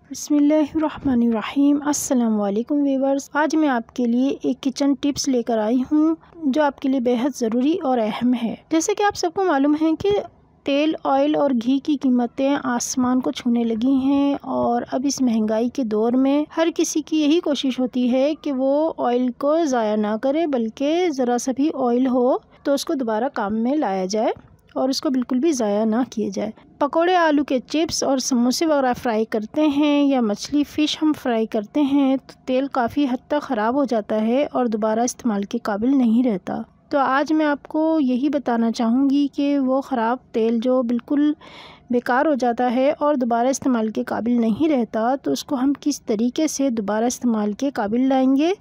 बिस्मिल्लाहिर्रहमानिर्रहीम। अस्सलाम वालेकुम व्यूअर्स। आज मैं आपके लिए एक किचन टिप्स लेकर आई हूँ जो आपके लिए बेहद ज़रूरी और अहम है। जैसे कि आप सबको मालूम है कि तेल, ऑयल और घी की कीमतें आसमान को छूने लगी हैं और अब इस महंगाई के दौर में हर किसी की यही कोशिश होती है कि वो ऑयल को ज़ाया ना करे, बल्कि ज़रा सा भी ऑयल हो तो उसको दोबारा काम में लाया जाए और उसको बिल्कुल भी ज़ाया ना किए जाए। पकोड़े, आलू के चिप्स और समोसे वगैरह फ्राई करते हैं या मछली फ़िश हम फ्राई करते हैं तो तेल काफ़ी हद तक ख़राब हो जाता है और दोबारा इस्तेमाल के काबिल नहीं रहता। तो आज मैं आपको यही बताना चाहूँगी कि वो ख़राब तेल जो बिल्कुल बेकार हो जाता है और दोबारा इस्तेमाल के काबिल नहीं रहता, तो उसको हम किस तरीके से दोबारा इस्तेमाल के काबिल लाएंगे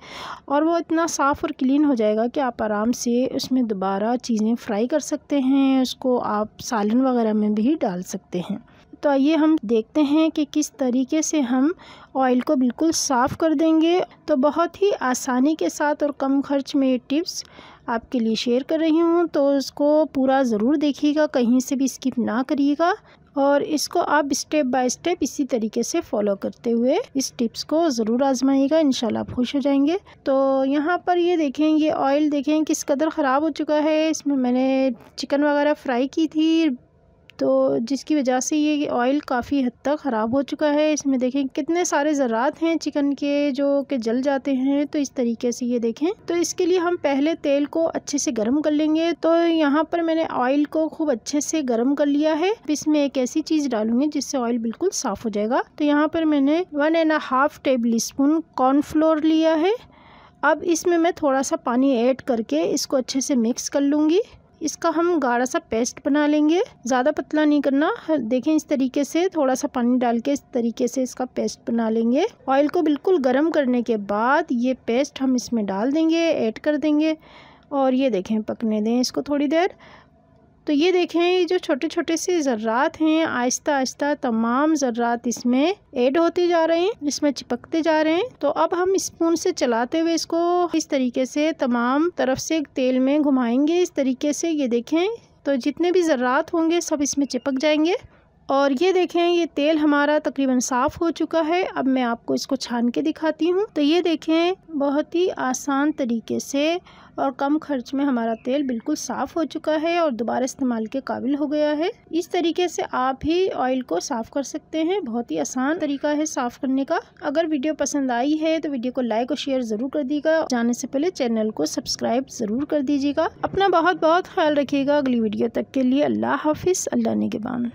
और वो इतना साफ़ और क्लीन हो जाएगा कि आप आराम से उसमें दोबारा चीज़ें फ्राई कर सकते हैं। उसको आप सालन वगैरह में भी डाल सकते हैं। तो आइए हम देखते हैं कि किस तरीके से हम ऑयल को बिल्कुल साफ़ कर देंगे। तो बहुत ही आसानी के साथ और कम खर्च में ये टिप्स आपके लिए शेयर कर रही हूँ, तो इसको पूरा ज़रूर देखिएगा, कहीं से भी स्किप ना करिएगा और इसको आप स्टेप बाय स्टेप इसी तरीके से फॉलो करते हुए इस टिप्स को ज़रूर आजमाइएगा। इंशाल्लाह आप खुश हो जाएंगे। तो यहाँ पर ये देखें, ये ऑयल देखें किस कदर ख़राब हो चुका है। इसमें मैंने चिकन वगैरह फ्राई की थी, तो जिसकी वजह से ये ऑयल काफ़ी हद तक ख़राब हो चुका है। इसमें देखें कितने सारे ज़रात हैं चिकन के जो कि जल जाते हैं। तो इस तरीके से ये देखें। तो इसके लिए हम पहले तेल को अच्छे से गर्म कर लेंगे। तो यहाँ पर मैंने ऑयल को खूब अच्छे से गर्म कर लिया है। इसमें एक ऐसी चीज़ डालूंगी जिससे ऑयल बिल्कुल साफ़ हो जाएगा। तो यहाँ पर मैंने 1.5 टेबल स्पून कॉर्नफ्लोर लिया है। अब इसमें मैं थोड़ा सा पानी ऐड करके इसको अच्छे से मिक्स कर लूँगी। इसका हम गाढ़ा सा पेस्ट बना लेंगे, ज़्यादा पतला नहीं करना। देखें इस तरीके से थोड़ा सा पानी डाल के इस तरीके से इसका पेस्ट बना लेंगे। ऑयल को बिल्कुल गर्म करने के बाद ये पेस्ट हम इसमें डाल देंगे, ऐड कर देंगे और ये देखें पकने दें इसको थोड़ी देर। तो ये देखें ये जो छोटे छोटे से ज़र्रात हैं, आहिस्ता आहिस्ता तमाम ज़र्रात इसमें ऐड होते जा रहे हैं, इसमें चिपकते जा रहे हैं। तो अब हम स्पून से चलाते हुए इसको इस तरीके से तमाम तरफ से तेल में घुमाएंगे। इस तरीके से ये देखें तो जितने भी ज़र्रात होंगे सब इसमें चिपक जाएंगे। और ये देखें ये तेल हमारा तकरीबन साफ़ हो चुका है। अब मैं आपको इसको छान के दिखाती हूँ। तो ये देखें बहुत ही आसान तरीके से और कम खर्च में हमारा तेल बिल्कुल साफ़ हो चुका है और दोबारा इस्तेमाल के काबिल हो गया है। इस तरीके से आप ही ऑयल को साफ़ कर सकते हैं। बहुत ही आसान तरीका है साफ़ करने का। अगर वीडियो पसंद आई है तो वीडियो को लाइक और शेयर ज़रूर कर दीजिएगा। जाने से पहले चैनल को सब्सक्राइब ज़रूर कर दीजिएगा। अपना बहुत बहुत ख्याल रखिएगा। अगली वीडियो तक के लिए अल्लाह हाफिज़। अल्लाह निगहबान।